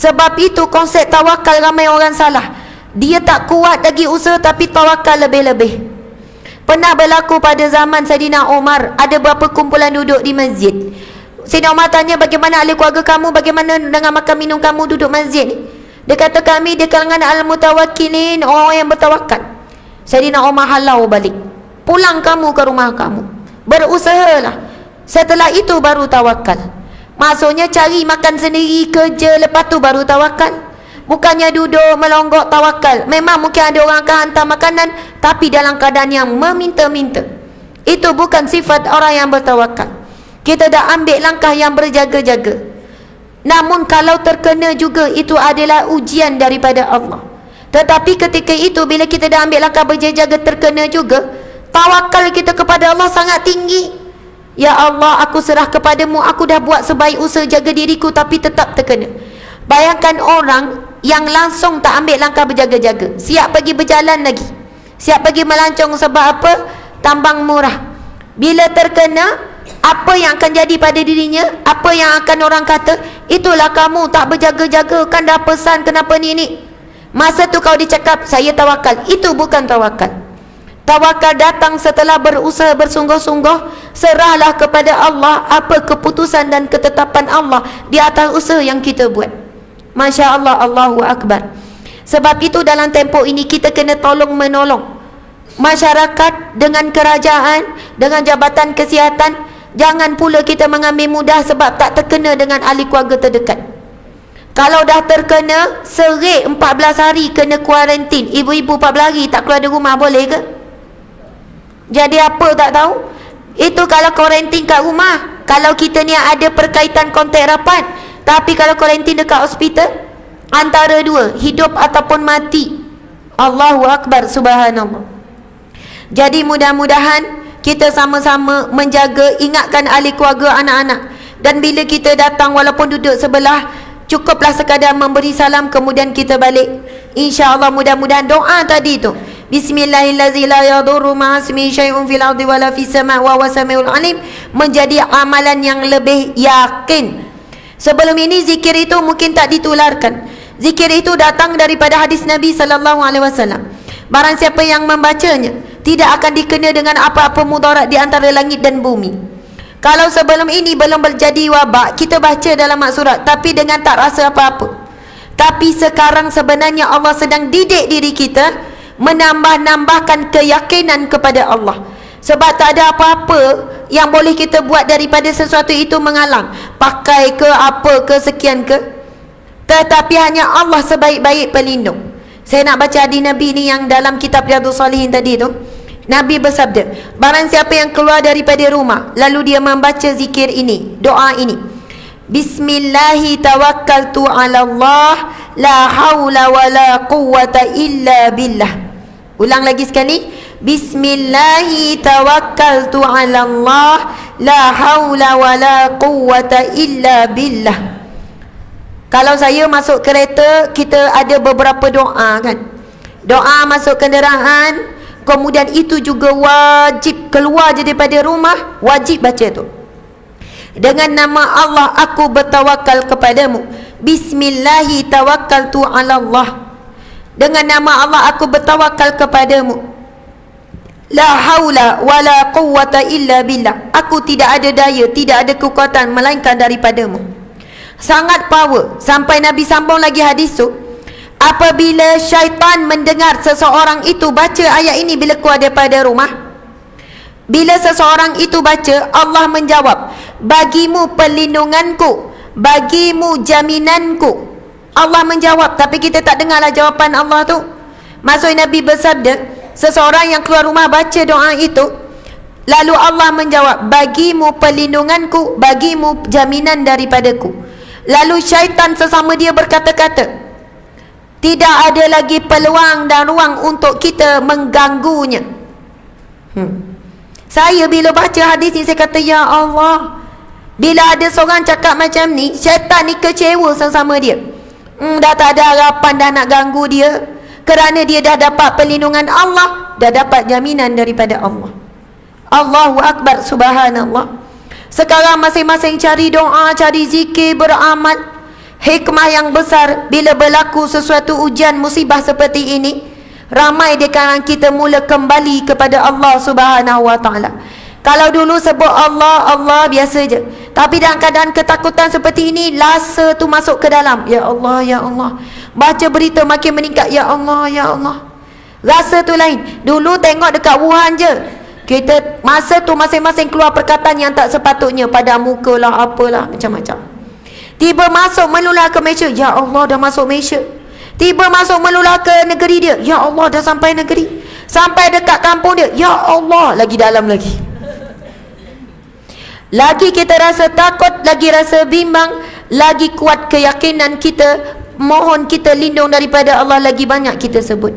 Sebab itu konsep tawakal ramai orang salah. Dia tak kuat lagi usaha tapi tawakal lebih-lebih. Pernah berlaku pada zaman Saidina Umar, ada berapa kumpulan duduk di masjid. Saidina Umar tanya, bagaimana ahli keluarga kamu, bagaimana dengan makan minum kamu duduk masjid ni? Dia kata, kami di kalangan al-mutawakkilin, orang yang bertawakal. Saidina Umar halau balik. Pulang kamu ke rumah kamu, berusahalah. Setelah itu baru tawakal. Maksudnya cari makan sendiri, kerja, lepas tu baru tawakal. Bukannya duduk melonggok tawakal. Memang mungkin ada orang akan hantar makanan, tapi dalam keadaan yang meminta-minta. Itu bukan sifat orang yang bertawakal. Kita dah ambil langkah yang berjaga-jaga. Namun kalau terkena juga, itu adalah ujian daripada Allah. Tetapi ketika itu, bila kita dah ambil langkah berjaga-jaga, terkena juga, tawakal kita kepada Allah sangat tinggi. Ya Allah, aku serah kepadamu, aku dah buat sebaik usaha jaga diriku, tapi tetap terkena. Bayangkan orang yang langsung tak ambil langkah berjaga-jaga, siap pergi berjalan lagi, siap pergi melancong sebab apa? Tambang murah. Bila terkena, apa yang akan jadi pada dirinya? Apa yang akan orang kata? Itulah kamu tak berjaga-jaga, kan dah pesan kenapa ni. Masa tu kau dicakap saya tawakal. Itu bukan tawakal. Tawakal datang setelah berusaha bersungguh-sungguh. Serahlah kepada Allah apa keputusan dan ketetapan Allah di atas usaha yang kita buat. Masya Allah, Allahu Akbar. Sebab itu dalam tempoh ini kita kena tolong menolong masyarakat dengan kerajaan, dengan jabatan kesihatan. Jangan pula kita mengambil mudah sebab tak terkena dengan ahli keluarga terdekat. Kalau dah terkena, serik 14 hari kena kuarantin. Ibu-ibu 14 hari tak keluar dari rumah, boleh ke? Jadi apa tak tahu? Itu kalau kuarantin kat rumah. Kalau kita ni ada perkaitan kontak rapat. Tapi kalau kuarantin dekat hospital, antara dua, hidup ataupun mati. Allahu Akbar, subhanallah. Jadi mudah-mudahan kita sama-sama menjaga, ingatkan ahli keluarga, anak-anak. Dan bila kita datang, walaupun duduk sebelah, cukuplah sekadar memberi salam, kemudian kita balik. InsyaAllah mudah-mudahan doa tadi tu, Bismillahirrahmanirrahim, la yadurru ma'asmi syai'un fil ardi wala fis sama' wa huwas samiul alim, menjadi amalan yang lebih yakin. Sebelum ini zikir itu mungkin tak ditularkan. Zikir itu datang daripada hadis Nabi SAW. Barang siapa yang membacanya, tidak akan dikena dengan apa-apa mudarat di antara langit dan bumi. Kalau sebelum ini belum berjadi wabak, kita baca dalam mak surat tapi dengan tak rasa apa-apa. Tapi sekarang sebenarnya Allah sedang didik diri kita, menambah-nambahkan keyakinan kepada Allah. Sebab tak ada apa-apa yang boleh kita buat daripada sesuatu itu menghalang. Pakai ke apa ke sekian ke, tetapi hanya Allah sebaik-baik pelindung. Saya nak baca hadis Nabi ni yang dalam kitab Riyadhus Shalihin tadi tu. Nabi bersabda, barang siapa yang keluar daripada rumah lalu dia membaca zikir ini, doa ini, Bismillahi tawakkaltu ala Allah, la hawla wa la quwwata illa billah. Ulang lagi sekali, Bismillahi tawakkaltu ala Allah, la hawla wa la quwwata illa billah. Kalau saya masuk kereta, kita ada beberapa doa kan. Doa masuk kenderaan, kemudian itu juga wajib keluar je daripada rumah, wajib baca tu. Dengan nama Allah aku bertawakal kepadamu. Bismillahi tawakkaltu ala Allah. Dengan nama Allah aku bertawakal kepadamu. La haula wa la quwwata illa billah. Aku tidak ada daya, tidak ada kekuatan melainkan daripadamu. Sangat power. Sampai Nabi sambung lagi hadis tu, apabila syaitan mendengar seseorang itu baca ayat ini bila keluar daripada rumah, bila seseorang itu baca, Allah menjawab, bagimu perlindunganku, bagimu jaminanku. Allah menjawab, tapi kita tak dengarlah jawapan Allah tu. Maksud Nabi bersabda, seseorang yang keluar rumah baca doa itu, lalu Allah menjawab, bagimu perlindunganku, bagimu jaminan daripadaku. Lalu syaitan sesama dia berkata-kata, tidak ada lagi peluang dan ruang untuk kita mengganggunya. Saya bila baca hadis ni, saya kata, ya Allah, bila ada seorang cakap macam ni, syaitan ni kecewa sama dia. Dah tak ada harapan dah nak ganggu dia, kerana dia dah dapat perlindungan Allah, dah dapat jaminan daripada Allah. Allahu Akbar, subhanallah. Sekarang masing-masing cari doa, cari zikir, beramal. hikmah yang besar bila berlaku sesuatu ujian musibah seperti ini. Ramai di kalangan kita mula kembali kepada Allah Subhanahu wa taala. Kalau dulu sebut Allah, Allah biasa je. Tapi dalam keadaan ketakutan seperti ini, rasa tu masuk ke dalam. Ya Allah, ya Allah. Baca berita makin meningkat. Ya Allah, ya Allah. Rasa tu lain. Dulu tengok dekat Wuhan je. Kita masa tu masing-masing keluar perkataan yang tak sepatutnya. Pada muka lah, apalah, macam-macam. Tiba masuk menular ke Malaysia. Ya Allah, dah masuk Malaysia. Tiba masuk menular ke negeri dia. Ya Allah, dah sampai negeri. Sampai dekat kampung dia. Ya Allah, lagi dalam lagi. Lagi kita rasa takut, lagi rasa bimbang, lagi kuat keyakinan kita. Mohon kita lindung daripada Allah, lagi banyak kita sebut.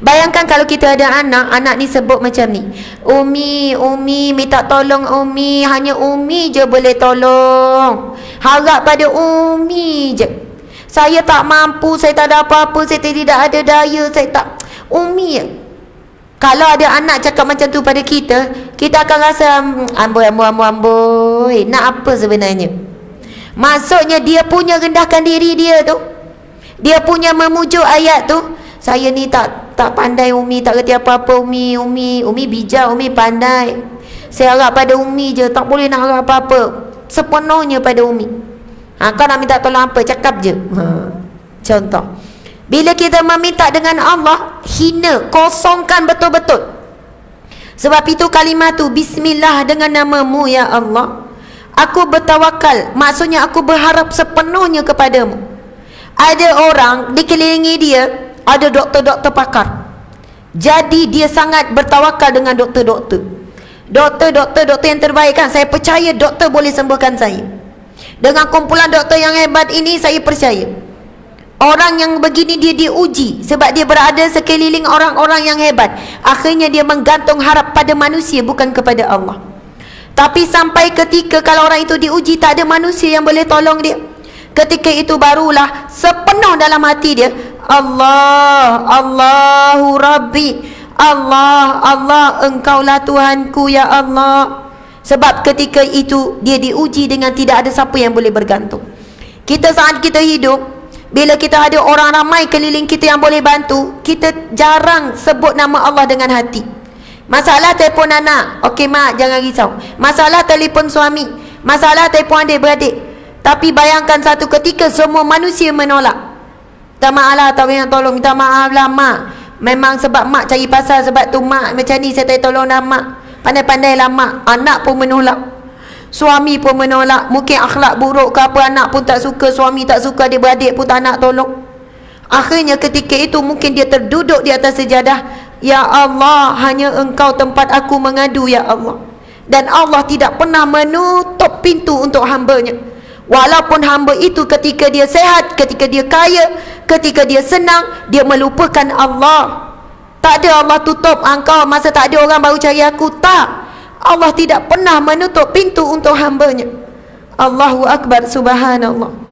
Bayangkan kalau kita ada anak, anak ni sebut macam ni. Umi, Umi, minta tolong Umi. Hanya Umi je boleh tolong. Harap pada Umi je. Saya tak mampu, saya tak ada apa-apa, saya tidak ada daya, saya tak. Umi je. Kalau ada anak cakap macam tu pada kita, kita akan rasa amboi. Nak apa sebenarnya? Maksudnya dia punya rendahkan diri dia tu. Dia punya memujuk ayat tu. Saya ni tak pandai Umi, tak kerti apa-apa Umi. Umi bijak, Umi pandai. Saya harap pada Umi je, tak boleh nak harap apa-apa. Sepenuhnya pada Umi. Kau nak minta tolong apa? Cakap je. Contoh. Bila kita meminta dengan Allah, hina, kosongkan betul-betul. Sebab itu kalimah tu, Bismillah, dengan namamu ya Allah, aku bertawakal. Maksudnya aku berharap sepenuhnya kepadamu. Ada orang dikelilingi dia, ada doktor-doktor pakar. Jadi dia sangat bertawakal dengan doktor-doktor. Doktor yang terbaik kan. Saya percaya doktor boleh sembuhkan saya. Dengan kumpulan doktor yang hebat ini, saya percaya orang yang begini dia diuji. Sebab dia berada sekeliling orang-orang yang hebat. Akhirnya dia menggantung harap pada manusia, bukan kepada Allah. Tapi sampai ketika kalau orang itu diuji, tak ada manusia yang boleh tolong dia. Ketika itu barulah sepenuh dalam hati dia, Allah, Allahu Rabbi, Allah, Allah, engkaulah Tuhanku ya Allah. Sebab ketika itu dia diuji dengan tidak ada siapa yang boleh bergantung. Kita saat kita hidup, bila kita ada orang ramai keliling kita yang boleh bantu, kita jarang sebut nama Allah dengan hati. Masalah telefon anak, okey mak, jangan risau. Masalah telefon suami, masalah telefon adik-beradik. Tapi bayangkan satu ketika semua manusia menolak. Minta maaf lah, tak boleh nak tolong. Minta maaf lah mak, memang sebab mak cari pasal, sebab tu mak macam ni, saya tak tolong dah mak. Pandai-pandai lah mak. Anak pun menolak, suami pun menolak. Mungkin akhlak buruk ke apa, anak pun tak suka, suami tak suka, adik-beradik pun tak nak tolong. Akhirnya ketika itu mungkin dia terduduk di atas sejadah. Ya Allah, hanya engkau tempat aku mengadu ya Allah. Dan Allah tidak pernah menutup pintu untuk hambanya. Walaupun hamba itu ketika dia sehat, ketika dia kaya, ketika dia senang, dia melupakan Allah. Tak ada Allah tutup engkau masa tak ada orang baru cari aku. Tak. Allah tidak pernah menutup pintu untuk hambanya. Allahu Akbar, subhanallah.